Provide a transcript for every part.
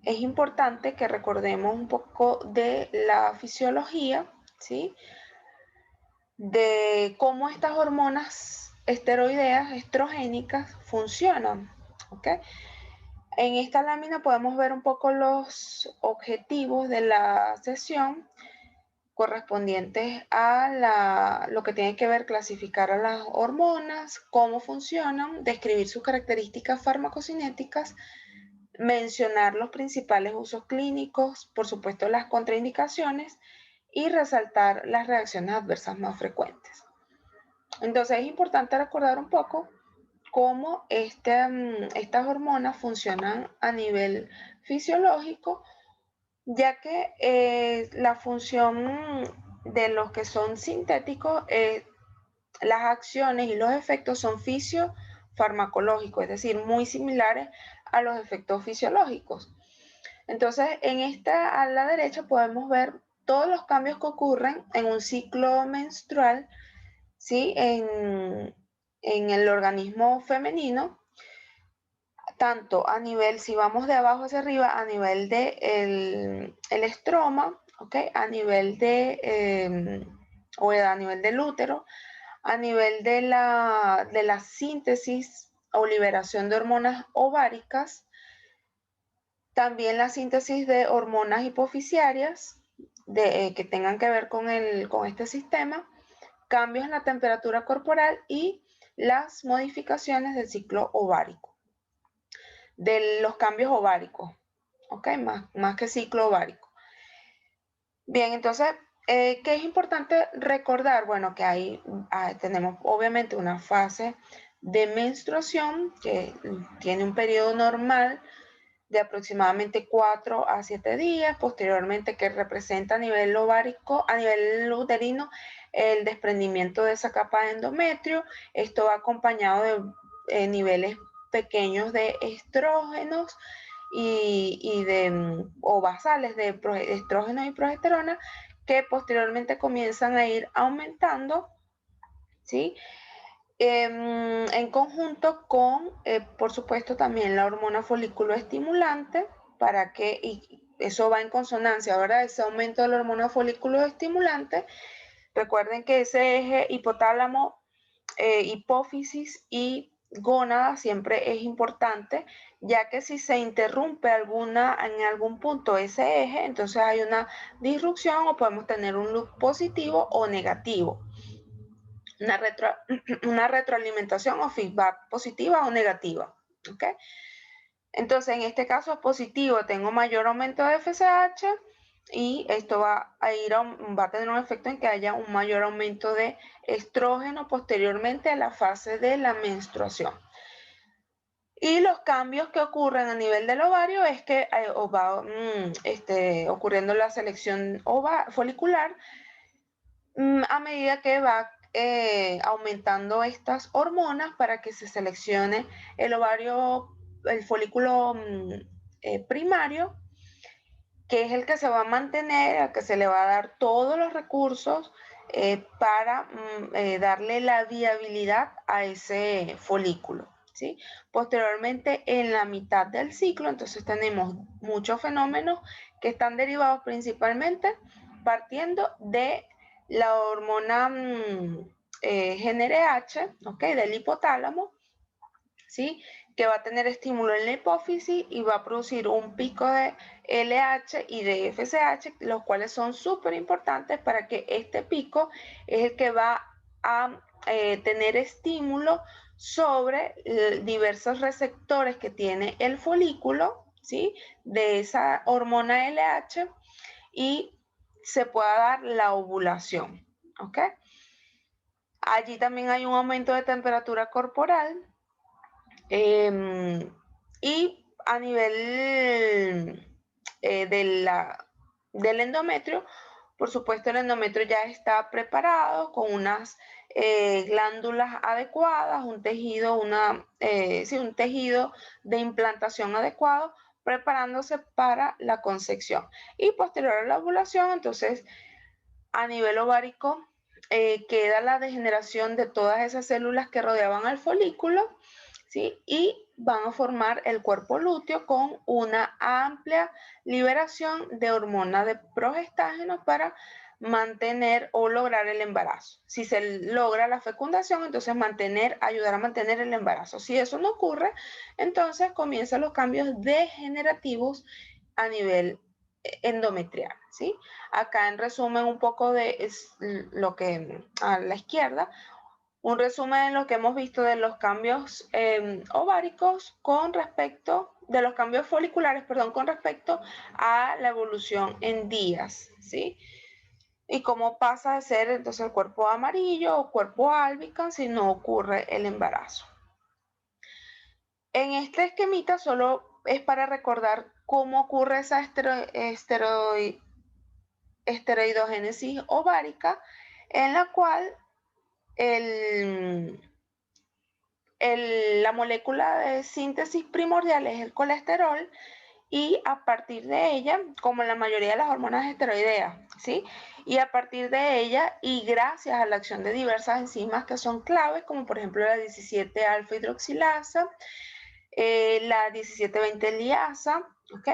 es importante que recordemos un poco de la fisiología, ¿sí? De cómo estas hormonas esteroideas, estrogénicas, funcionan, ¿ok? En esta lámina podemos ver un poco los objetivos de la sesión correspondientes a lo que tiene que ver clasificar a las hormonas, cómo funcionan, describir sus características farmacocinéticas, mencionar los principales usos clínicos, por supuesto las contraindicaciones y resaltar las reacciones adversas más frecuentes. Entonces es importante recordar un poco cómo estas hormonas funcionan a nivel fisiológico, ya que la función de los que son sintéticos, las acciones y los efectos son fisiofarmacológicos, es decir, muy similares a los efectos fisiológicos. Entonces, en esta a la derecha podemos ver todos los cambios que ocurren en un ciclo menstrual, ¿sí? En el organismo femenino, tanto a nivel, si vamos de abajo hacia arriba, a nivel de el estroma, ¿ok? A nivel o a nivel del útero, a nivel de la síntesis o liberación de hormonas ováricas, también la síntesis de hormonas hipofisiarias que tengan que ver con este sistema, cambios en la temperatura corporal y las modificaciones del ciclo ovárico, de los cambios ováricos, ¿ok? Más que ciclo ovárico. Bien, entonces, ¿qué es importante recordar? Bueno, que tenemos obviamente una fase de menstruación que tiene un periodo normal de aproximadamente 4 a 7 días, posteriormente que representa a nivel ovárico, a nivel uterino, el desprendimiento de esa capa de endometrio. Esto va acompañado de niveles pequeños de estrógenos o basales de estrógenos y progesterona que posteriormente comienzan a ir aumentando, ¿sí? En conjunto con, por supuesto, también la hormona folículo estimulante, y eso va en consonancia, ¿verdad? Ese aumento de la hormona folículo estimulante. Recuerden que ese eje hipotálamo, hipófisis y gónada siempre es importante, ya que si se interrumpe en algún punto ese eje, entonces hay una disrupción o podemos tener un loop positivo o negativo. Una retroalimentación o feedback positiva o negativa. ¿Ok? Entonces, en este caso es positivo, tengo mayor aumento de FSH y esto va a tener un efecto en que haya un mayor aumento de estrógeno posteriormente a la fase de la menstruación. Y los cambios que ocurren a nivel del ovario es que va ocurriendo la selección folicular a medida que va aumentando estas hormonas para que se seleccione el ovario, el folículo primario, que es el que se va a mantener, al que se le va a dar todos los recursos para darle la viabilidad a ese folículo, ¿sí? Posteriormente, en la mitad del ciclo, entonces tenemos muchos fenómenos que están derivados principalmente partiendo de la hormona GnRH, ¿ok? Del hipotálamo, ¿sí? Que va a tener estímulo en la hipófisis y va a producir un pico de LH y de FSH, los cuales son súper importantes para que este pico es el que va a tener estímulo sobre diversos receptores que tiene el folículo, ¿sí? De esa hormona LH y se pueda dar la ovulación, ¿ok? Allí también hay un aumento de temperatura corporal y a nivel del endometrio, por supuesto el endometrio ya está preparado con unas glándulas adecuadas, un tejido de implantación adecuado, preparándose para la concepción. Y posterior a la ovulación, entonces, a nivel ovárico, queda la degeneración de todas esas células que rodeaban al folículo ¿sí? Y van a formar el cuerpo lúteo con una amplia liberación de hormona de progestágeno para mantener o lograr el embarazo. Si se logra la fecundación, entonces ayudar a mantener el embarazo. Si eso no ocurre, entonces comienzan los cambios degenerativos a nivel endometrial, ¿sí? Acá en resumen un poco de lo que a la izquierda, un resumen de lo que hemos visto de los cambios ováricos de los cambios foliculares, perdón, con respecto a la evolución en días, ¿sí? Y cómo pasa de ser entonces el cuerpo amarillo o cuerpo albicans si no ocurre el embarazo. En este esquemita solo es para recordar cómo ocurre esa esteroidogénesis ovárica, en la cual la molécula de síntesis primordial es el colesterol, y a partir de ella, como la mayoría de las hormonas esteroideas, ¿sí? Y a partir de ella, y gracias a la acción de diversas enzimas que son claves, como por ejemplo la 17-alfa hidroxilasa, la 17-20 liasa, ¿ok?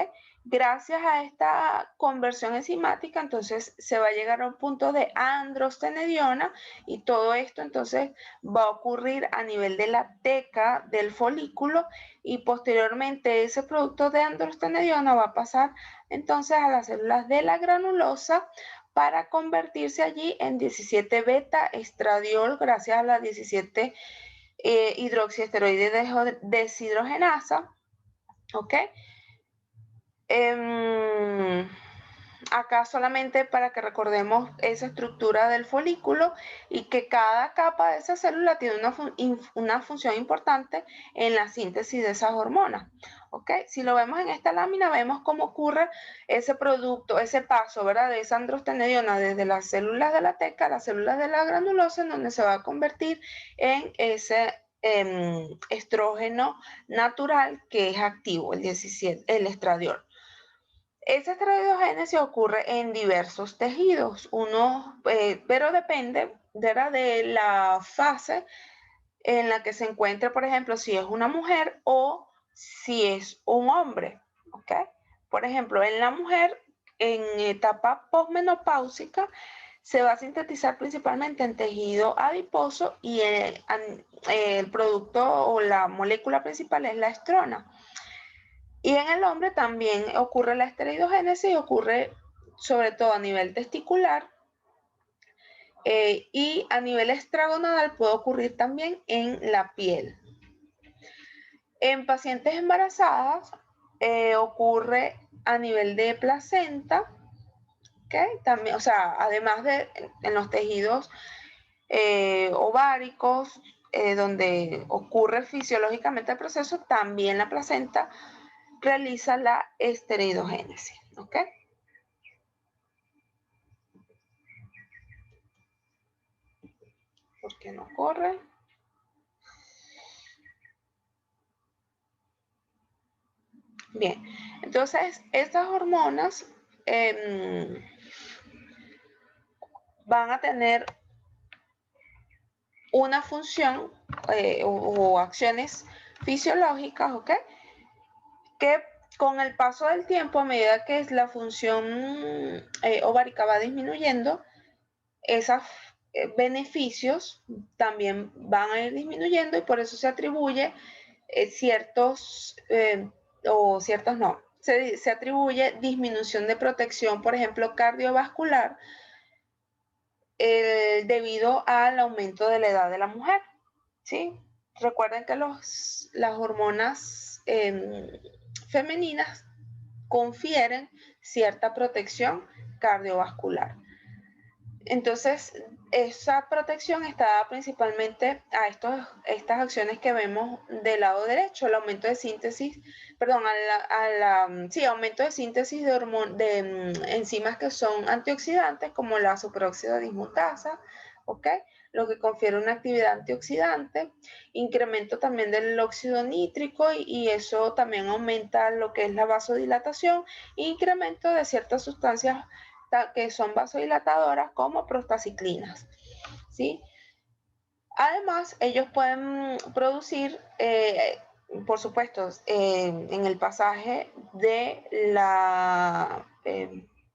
Gracias a esta conversión enzimática, entonces se va a llegar a un punto de androstenediona, y todo esto entonces va a ocurrir a nivel de la teca del folículo, y posteriormente ese producto de androstenediona va a pasar entonces a las células de la granulosa para convertirse allí en 17-beta estradiol gracias a la 17 hidroxiesteroide deshidrogenasa, ¿ok? Acá solamente para que recordemos esa estructura del folículo y que cada capa de esa célula tiene una función importante en la síntesis de esas hormonas. ¿Ok? Si lo vemos en esta lámina, vemos cómo ocurre ese producto, ese paso, ¿verdad? De esa androstenediona desde las células de la teca a las células de la granulosa, en donde se va a convertir en ese estrógeno natural que es activo, el estradiol. Esa esteroidogénesis ocurre en diversos tejidos, pero depende de la fase en la que se encuentre, por ejemplo, si es una mujer o si es un hombre, ¿ok? Por ejemplo, en la mujer, en etapa posmenopáusica, se va a sintetizar principalmente en tejido adiposo, y el producto o la molécula principal es la estrona. Y en el hombre también ocurre la esteroidogénesis, ocurre sobre todo a nivel testicular, y a nivel extragonadal puede ocurrir también en la piel. En pacientes embarazadas ocurre a nivel de placenta, ¿okay? También, o sea, además de en los tejidos ováricos, donde ocurre fisiológicamente el proceso, también la placenta realiza la esteroidogénesis, ¿ok? ¿Por qué no corre? Bien, entonces estas hormonas van a tener una función o acciones fisiológicas, ¿ok? Que con el paso del tiempo, a medida que la función ovárica va disminuyendo, esos beneficios también van a ir disminuyendo, y por eso se atribuye se atribuye disminución de protección, por ejemplo, cardiovascular, debido al aumento de la edad de la mujer, ¿sí? Recuerden que las hormonas femeninas confieren cierta protección cardiovascular. Entonces, esa protección está dada principalmente a estas acciones que vemos del lado derecho, el aumento de síntesis, perdón, aumento de síntesis de enzimas que son antioxidantes, como la superóxido dismutasa, ¿ok? Lo que confiere una actividad antioxidante, incremento también del óxido nítrico, y eso también aumenta lo que es la vasodilatación, e incremento de ciertas sustancias que son vasodilatadoras como prostaciclinas, ¿sí? Además, ellos pueden producir, por supuesto, en el pasaje de la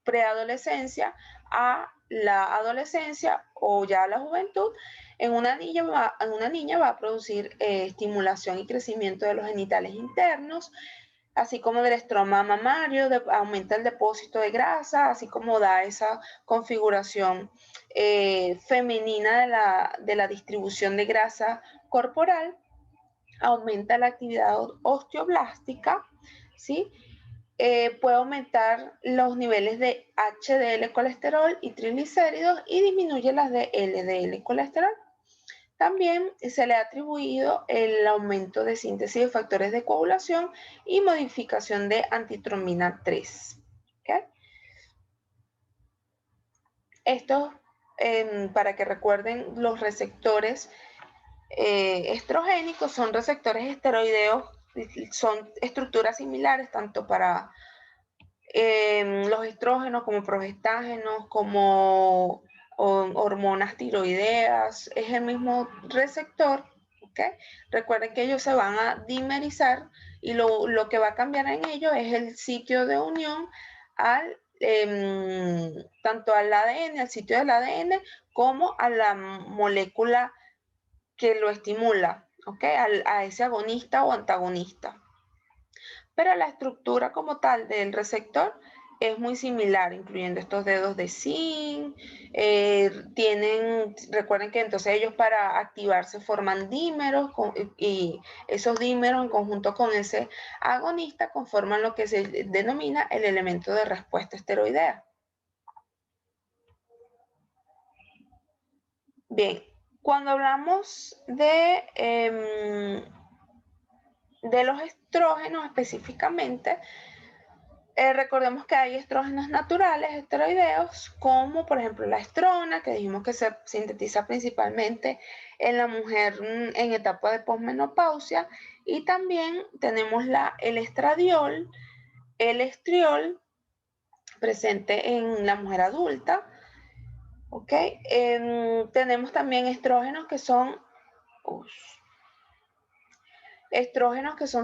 preadolescencia a la adolescencia o ya a la juventud, en una niña va a producir estimulación y crecimiento de los genitales internos, así como del estroma mamario, aumenta el depósito de grasa, así como da esa configuración femenina de la distribución de grasa corporal, aumenta la actividad osteoblástica, ¿sí? Puede aumentar los niveles de HDL colesterol y triglicéridos y disminuye las de LDL colesterol. También se le ha atribuido el aumento de síntesis de factores de coagulación y modificación de antitrombina 3. ¿Okay? Esto, para que recuerden, los receptores estrogénicos son receptores esteroideos, son estructuras similares tanto para los estrógenos como progestágenos, como hormonas tiroideas, es el mismo receptor, ¿ok? Recuerden que ellos se van a dimerizar y lo que va a cambiar en ellos es el sitio de unión tanto al ADN, al sitio del ADN, como a la molécula que lo estimula, ¿ok? A ese agonista o antagonista. Pero la estructura como tal del receptor es muy similar, incluyendo estos dedos de zinc. Recuerden que entonces ellos para activarse forman dímeros y esos dímeros en conjunto con ese agonista conforman lo que se denomina el elemento de respuesta esteroidea. Bien, cuando hablamos de los estrógenos específicamente, recordemos que hay estrógenos naturales, esteroideos, como por ejemplo la estrona, que dijimos que se sintetiza principalmente en la mujer en etapa de posmenopausia, y también tenemos el estradiol, el estriol, presente en la mujer adulta. ¿Ok? Tenemos también estrógenos que son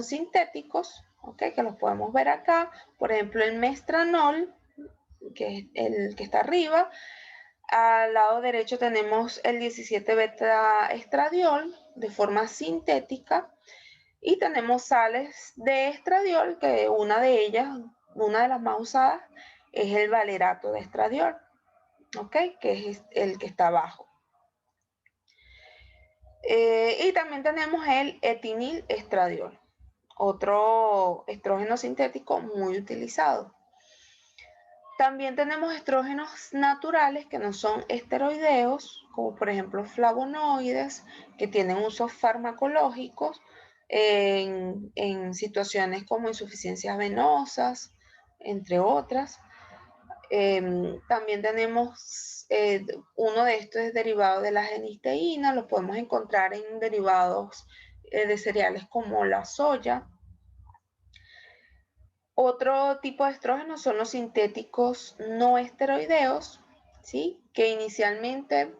sintéticos, ¿okay? Que los podemos ver acá, por ejemplo el mestranol, que es el que está arriba. Al lado derecho tenemos el 17 beta estradiol de forma sintética y tenemos sales de estradiol, que una de ellas, una de las más usadas, es el valerato de estradiol, ¿ok? Que es el que está abajo. Y también tenemos el etinil estradiol, otro estrógeno sintético muy utilizado. También tenemos estrógenos naturales que no son esteroideos, como por ejemplo flavonoides, que tienen usos farmacológicos en situaciones como insuficiencias venosas, entre otras. También tenemos, uno de estos es derivado de la genisteína, lo podemos encontrar en derivados de cereales como la soya. Otro tipo de estrógenos son los sintéticos no esteroideos, ¿sí? Que inicialmente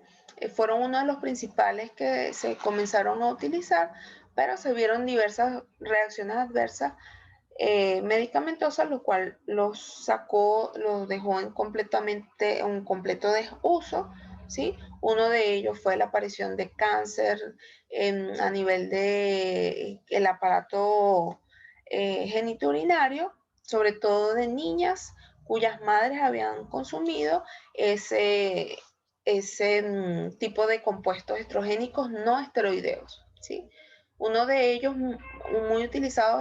fueron uno de los principales que se comenzaron a utilizar, pero se vieron diversas reacciones adversas medicamentosas, lo cual los dejó en un completo desuso, ¿sí? Uno de ellos fue la aparición de cáncer a nivel del aparato genitourinario, sobre todo de niñas cuyas madres habían consumido ese tipo de compuestos estrogénicos no esteroideos, ¿sí? Uno de ellos muy utilizado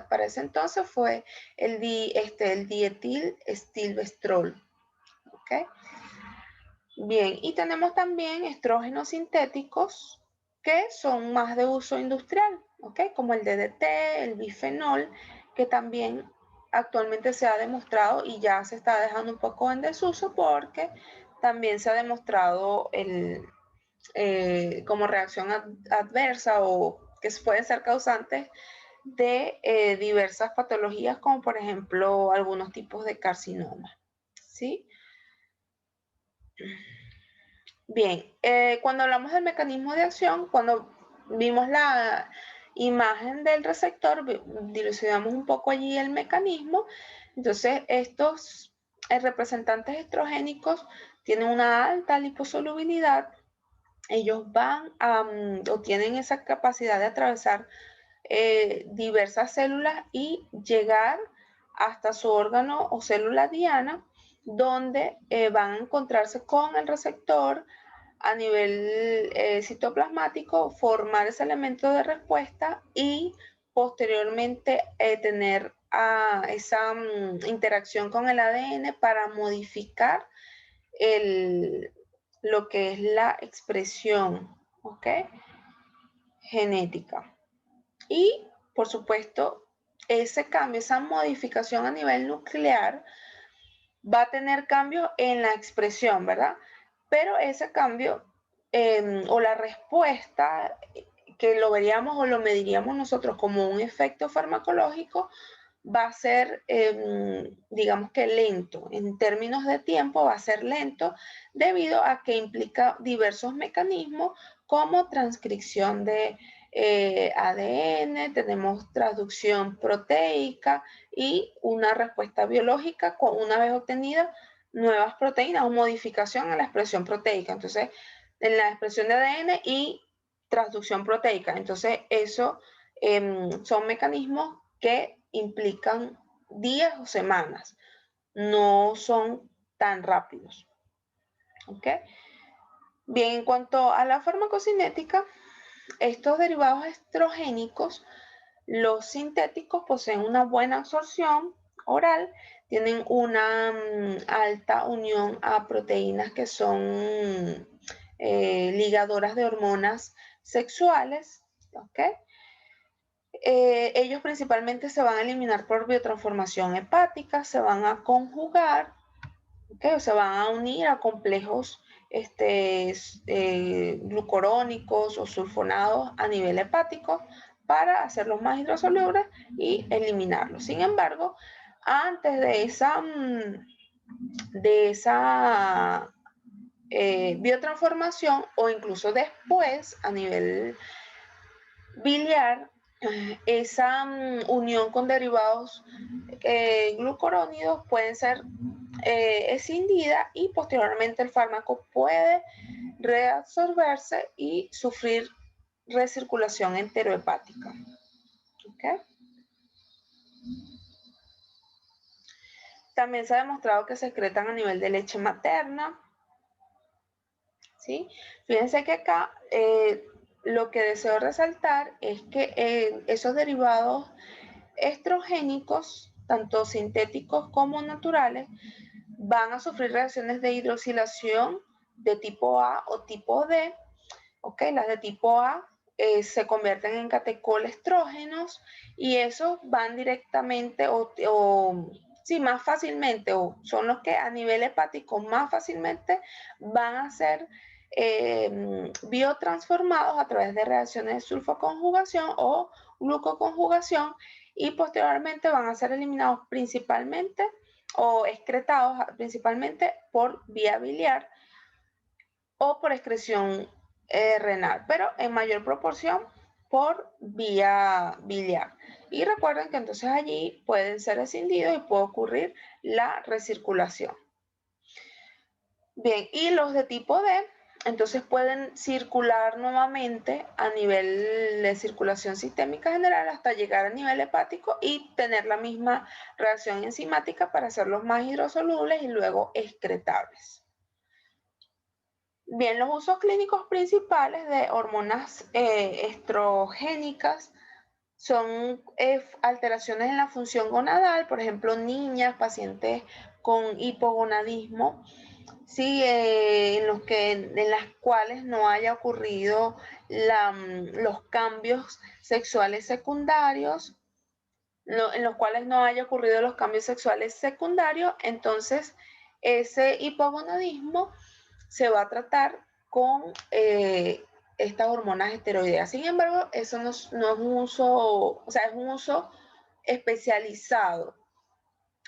para ese entonces fue el dietil stilbestrol. ¿Okay? Bien, y tenemos también estrógenos sintéticos que son más de uso industrial, ¿okay? Como el DDT, el bifenol, que también actualmente se ha demostrado y ya se está dejando un poco en desuso porque también se ha demostrado como reacción adversa o que pueden ser causantes de diversas patologías, como por ejemplo algunos tipos de carcinoma, ¿sí? Bien, cuando hablamos del mecanismo de acción, cuando vimos la imagen del receptor, dilucidamos un poco allí el mecanismo. Entonces, estos representantes estrogénicos tienen una alta liposolubilidad. Ellos van o tienen esa capacidad de atravesar diversas células y llegar hasta su órgano o célula diana, donde van a encontrarse con el receptor a nivel citoplasmático, formar ese elemento de respuesta y posteriormente tener esa interacción con el ADN para modificar lo que es la expresión, ¿ok? Genética. Y, por supuesto, ese cambio, esa modificación a nivel nuclear va a tener cambios en la expresión, ¿verdad? Pero ese cambio o la respuesta que lo veríamos o lo mediríamos nosotros como un efecto farmacológico va a ser, digamos que lento. En términos de tiempo va a ser lento debido a que implica diversos mecanismos como transcripción de ADN, tenemos traducción proteica y una respuesta biológica con una vez obtenida nuevas proteínas o modificación en la expresión proteica. Entonces, en la expresión de ADN y transducción proteica. Entonces, eso son mecanismos que implican días o semanas, no son tan rápidos. ¿Ok? Bien, en cuanto a la farmacocinética, estos derivados estrogénicos, los sintéticos, poseen una buena absorción oral, tienen una alta unión a proteínas que son ligadoras de hormonas sexuales, ¿ok? Ellos principalmente se van a eliminar por biotransformación hepática, se van a conjugar, ¿okay? O se van a unir a complejos glucorónicos o sulfonados a nivel hepático para hacerlos más hidrosolubles y eliminarlos. Sin embargo, antes de esa biotransformación o incluso después a nivel biliar, esa unión con derivados glucorónidos pueden ser escindida y posteriormente el fármaco puede reabsorberse y sufrir recirculación enterohepática. ¿Okay? También se ha demostrado que se excretan a nivel de leche materna. ¿Sí? Fíjense que acá lo que deseo resaltar es que esos derivados estrogénicos, tanto sintéticos como naturales, van a sufrir reacciones de hidroxilación de tipo A o tipo D. ¿Ok? Las de tipo A se convierten en catecolestrógenos y esos van directamente sí, más fácilmente, o son los que a nivel hepático más fácilmente van a ser biotransformados a través de reacciones de sulfoconjugación o glucoconjugación y posteriormente van a ser eliminados principalmente o excretados principalmente por vía biliar o por excreción renal, pero en mayor proporción por vía biliar. Y recuerden que entonces allí pueden ser escindidos y puede ocurrir la recirculación. Bien, y los de tipo D, entonces pueden circular nuevamente a nivel de circulación sistémica general hasta llegar a nivel hepático y tener la misma reacción enzimática para hacerlos más hidrosolubles y luego excretables. Bien, los usos clínicos principales de hormonas estrogénicas son alteraciones en la función gonadal, por ejemplo, niñas, pacientes con hipogonadismo, ¿sí? En las cuales no haya ocurrido los cambios sexuales secundarios, en los cuales no haya ocurrido los cambios sexuales secundarios, entonces ese hipogonadismo se va a tratar con estas hormonas esteroideas. Sin embargo, eso no es un uso, o sea, es un uso especializado,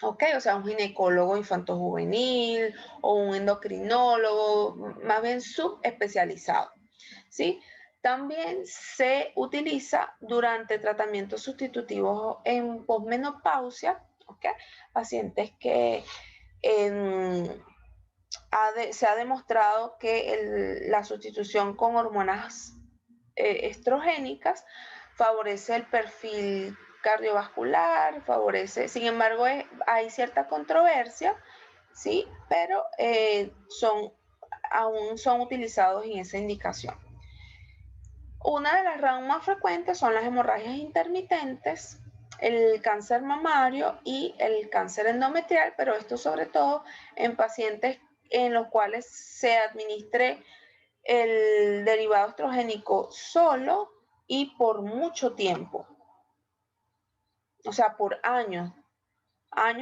¿ok? O sea, un ginecólogo infantojuvenil o un endocrinólogo, más bien subespecializado, ¿sí? También se utiliza durante tratamientos sustitutivos en posmenopausia, ¿ok? Pacientes que se ha demostrado que la sustitución con hormonas estrogénicas favorece el perfil cardiovascular, favorece, sin embargo, hay cierta controversia, ¿sí? Pero aún son utilizados en esa indicación. Una de las ramas más frecuentes son las hemorragias intermitentes, el cáncer mamario y el cáncer endometrial, pero esto sobre todo en pacientes en los cuales se administre el derivado estrogénico solo y por mucho tiempo, o sea, por años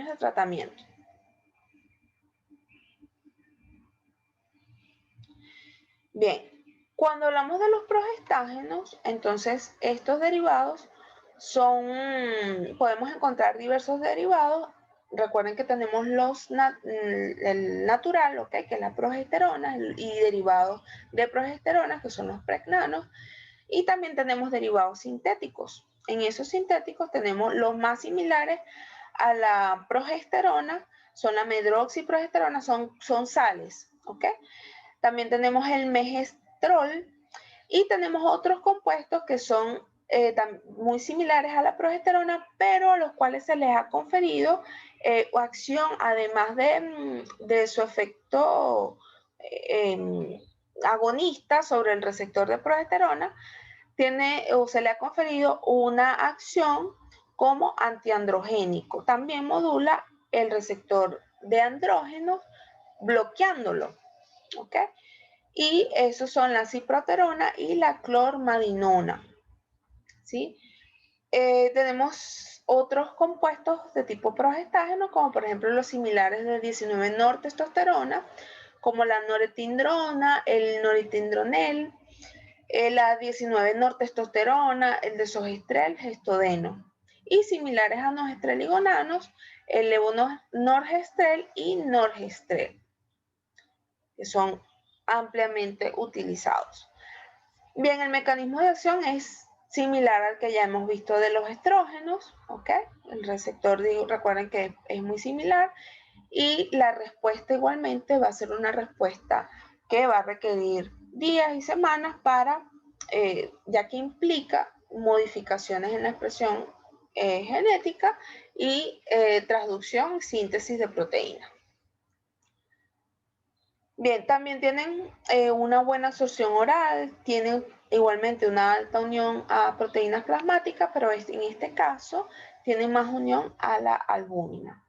de tratamiento. Bien, cuando hablamos de los progestágenos, entonces estos derivados podemos encontrar diversos derivados. Recuerden que tenemos el natural, ¿okay? Que es la progesterona, y derivados de progesterona, que son los pregnanos, y también tenemos derivados sintéticos. En esos sintéticos tenemos los más similares a la progesterona, son la medroxiprogesterona, son sales, ¿ok? También tenemos el megestrol y tenemos otros compuestos que son muy similares a la progesterona, pero a los cuales se les ha conferido acción, además de su efecto agonista sobre el receptor de progesterona, se le ha conferido una acción como antiandrogénico. También modula el receptor de andrógenos, bloqueándolo, ¿ok? Y esos son la ciproterona y la clormadinona, ¿sí? Tenemos otros compuestos de tipo progestágeno, como por ejemplo los similares de 19-nortestosterona, como la noretindrona, el noritindronel, la 19-nortestosterona, el desogestrel, gestodeno. Y similares a nogestrel y gonanos, el levonorgestrel y norgestrel, que son ampliamente utilizados. Bien, el mecanismo de acción es similar al que ya hemos visto de los estrógenos, ¿ok? El receptor, recuerden que es muy similar, y la respuesta igualmente va a ser una respuesta que va a requerir días y semanas ya que implica modificaciones en la expresión genética y transducción y síntesis de proteínas. Bien, también tienen una buena absorción oral, tienen igualmente una alta unión a proteínas plasmáticas, pero en este caso tienen más unión a la albúmina.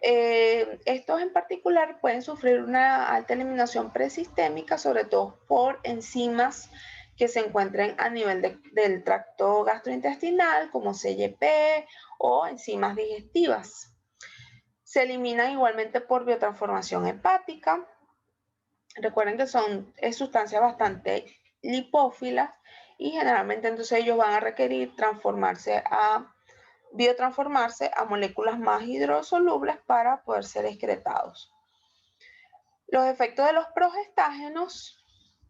Estos en particular pueden sufrir una alta eliminación presistémica, sobre todo por enzimas que se encuentren a nivel del tracto gastrointestinal, como CYP o enzimas digestivas. Se eliminan igualmente por biotransformación hepática. Recuerden que es sustancias bastante lipófilas y generalmente entonces ellos van a requerir biotransformarse a moléculas más hidrosolubles para poder ser excretados. Los efectos de los progestágenos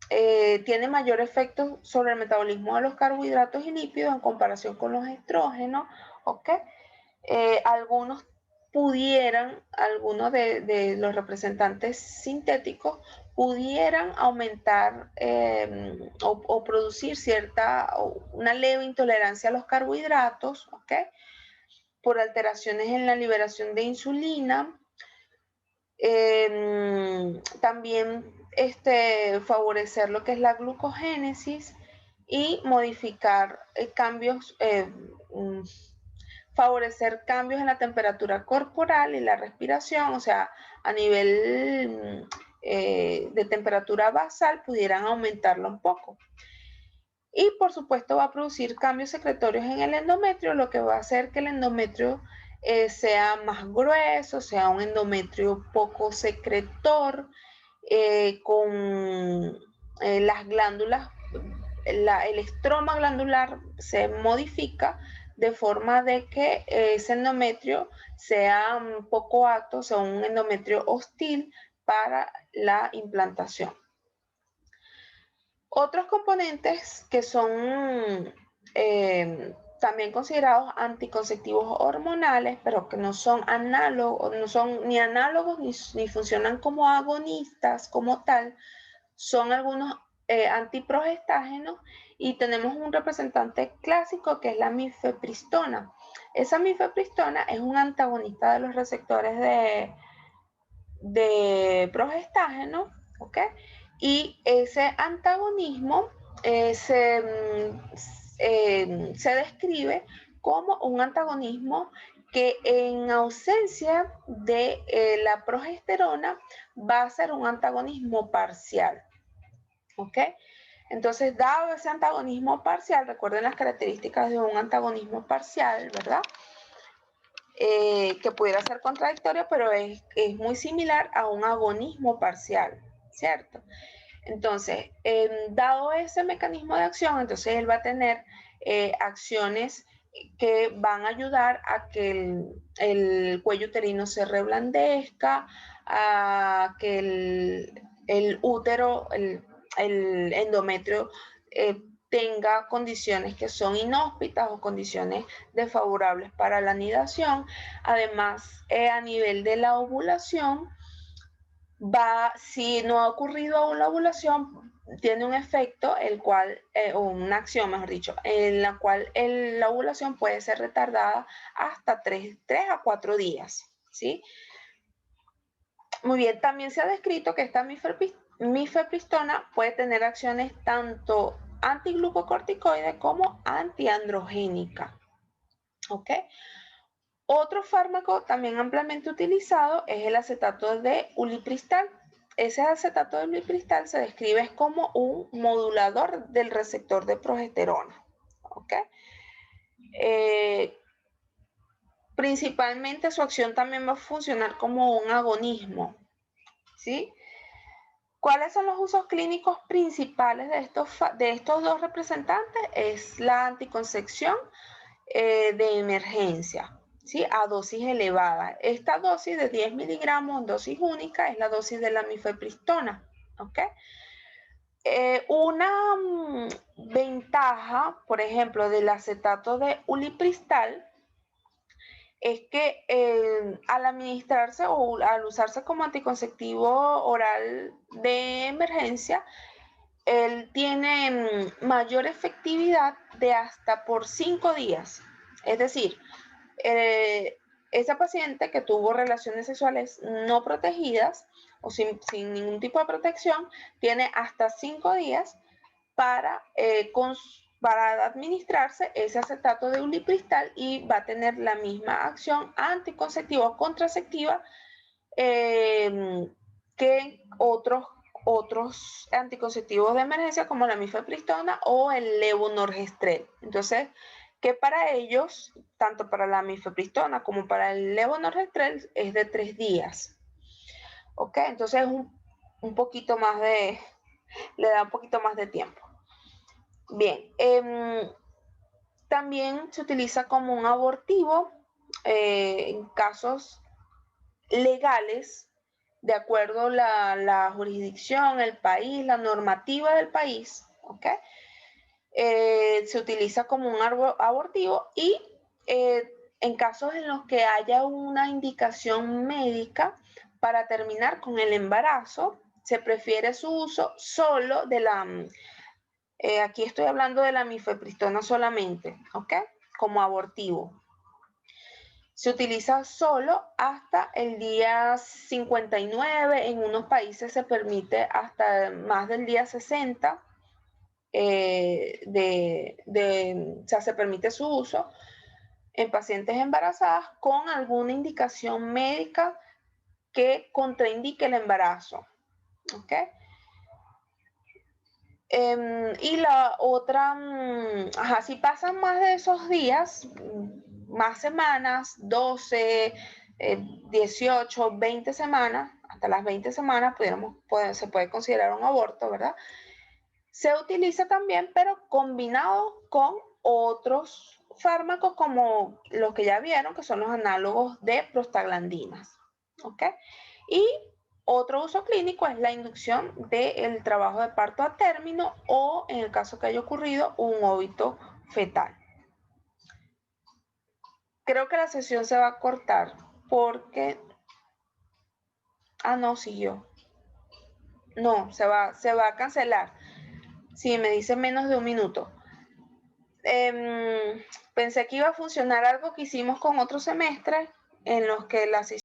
tienen mayor efecto sobre el metabolismo de los carbohidratos y lípidos en comparación con los estrógenos, ¿ok? Algunos de los representantes sintéticos pudieran aumentar o producir una leve intolerancia a los carbohidratos, ¿ok? Por alteraciones en la liberación de insulina. También favorecer lo que es la glucogénesis y modificar favorecer cambios en la temperatura corporal y la respiración, o sea, a nivel de temperatura basal pudieran aumentarlo un poco. Y por supuesto va a producir cambios secretorios en el endometrio, lo que va a hacer que el endometrio sea más grueso, sea un endometrio poco secretor, con las glándulas, el estroma glandular se modifica de forma de que ese endometrio sea poco apto, sea un endometrio hostil para la implantación. Otros componentes que son también considerados anticonceptivos hormonales, pero que no son análogos, no son ni análogos ni funcionan como agonistas como tal, son algunos antiprogestágenos, y tenemos un representante clásico que es la mifepristona. Esa mifepristona es un antagonista de los receptores de progestágeno, ¿ok? Y ese antagonismo se describe como un antagonismo que en ausencia de la progesterona va a ser un antagonismo parcial, ¿ok? Entonces, dado ese antagonismo parcial, recuerden las características de un antagonismo parcial, ¿verdad? Que pudiera ser contradictorio, pero es muy similar a un agonismo parcial, ¿cierto? Entonces, dado ese mecanismo de acción, entonces él va a tener acciones que van a ayudar a que el cuello uterino se reblandezca, a que el útero, el endometrio tenga condiciones que son inhóspitas o condiciones desfavorables para la anidación. Además, a nivel de la ovulación, si no ha ocurrido aún la ovulación, tiene un efecto, el cual, o una acción, mejor dicho, en la cual la ovulación puede ser retardada hasta 3 a 4 días, ¿sí? Muy bien, también se ha descrito que esta mifepristona puede tener acciones tanto antiglucocorticoide como antiandrogénica, ¿ok? Otro fármaco también ampliamente utilizado es el acetato de ulipristal. Ese acetato de ulipristal se describe como un modulador del receptor de progesterona, ¿ok? Principalmente su acción también va a funcionar como un agonismo, ¿sí? ¿Cuáles son los usos clínicos principales de estos dos representantes? Es la anticoncepción de emergencia, ¿sí? A dosis elevada. Esta dosis de 10 miligramos, dosis única, es la dosis de la mifepristona, ¿ok? Una ventaja, por ejemplo, del acetato de ulipristal es que al administrarse o al usarse como anticonceptivo oral de emergencia, él tiene mayor efectividad de hasta por 5 días. Es decir, esa paciente que tuvo relaciones sexuales no protegidas o sin ningún tipo de protección, tiene hasta 5 días para administrarse ese acetato de ulipristal, y va a tener la misma acción anticonceptiva o contraceptiva que otros anticonceptivos de emergencia como la mifepristona o el levonorgestrel. Entonces, que para ellos, tanto para la mifepristona como para el levonorgestrel, es de 3 días. ¿Ok? Entonces, un poquito más le da un poquito más de tiempo. Bien, también se utiliza como un abortivo en casos legales, de acuerdo a la jurisdicción, el país, la normativa del país, ¿ok? Se utiliza como un abortivo, y en casos en los que haya una indicación médica para terminar con el embarazo, se prefiere su uso solo de la... aquí estoy hablando de la mifepristona solamente, ¿ok? Como abortivo. Se utiliza solo hasta el día 59, en unos países se permite hasta más del día 60, o sea, se permite su uso en pacientes embarazadas con alguna indicación médica que contraindique el embarazo, ¿ok? Y la otra, si pasan más de esos días, más semanas, 12, 18, 20 semanas, hasta las 20 semanas se puede considerar un aborto, ¿verdad? Se utiliza también, pero combinado con otros fármacos como los que ya vieron, que son los análogos de prostaglandinas. ¿Ok? Y otro uso clínico es la inducción del trabajo de parto a término o, en el caso que haya ocurrido, un óbito fetal. Creo que la sesión se va a cortar porque... Ah, no, siguió. No, se va a cancelar. Sí, me dice menos de un minuto. Pensé que iba a funcionar algo que hicimos con otro semestre en los que la sesión